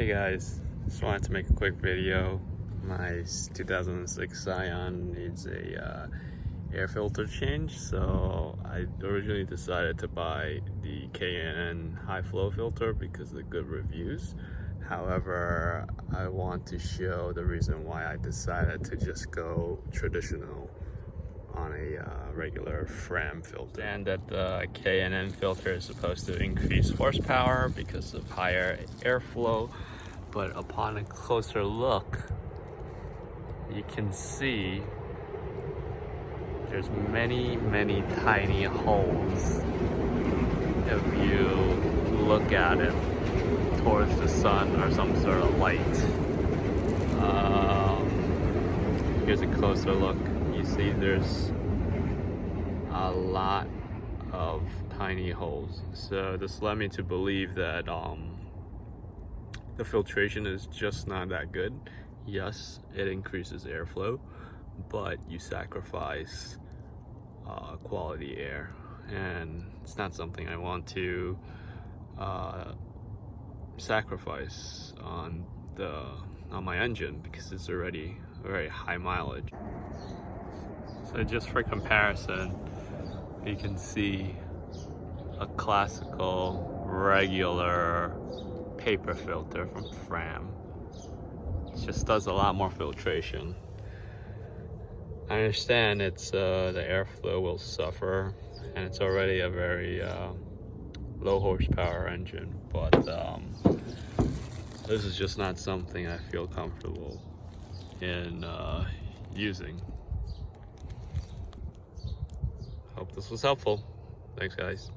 Hey guys, just wanted to make a quick video. My 2006 Scion needs a air filter change, so I originally decided to buy the K&N high flow filter because of the good reviews. However, I want to show the reason why I decided to just go traditional on a regular Fram filter. And that the K&N filter is supposed to increase horsepower because of higher airflow, but upon a closer look, you can see there's many tiny holes if you look at it towards the sun or some sort of light. Here's a closer look. You see there's a lot of tiny holes, so this led me to believe that the filtration is just not that good. Yes, it increases airflow, but you sacrifice quality air, and it's not something I want to sacrifice on my engine because it's already very high mileage. So just for comparison, you can see a classical regular paper filter from Fram. It just does a lot more filtration. I understand it's the airflow will suffer, and it's already a very low horsepower engine, but this is just not something I feel comfortable in using. Hope this was helpful. Thanks, guys.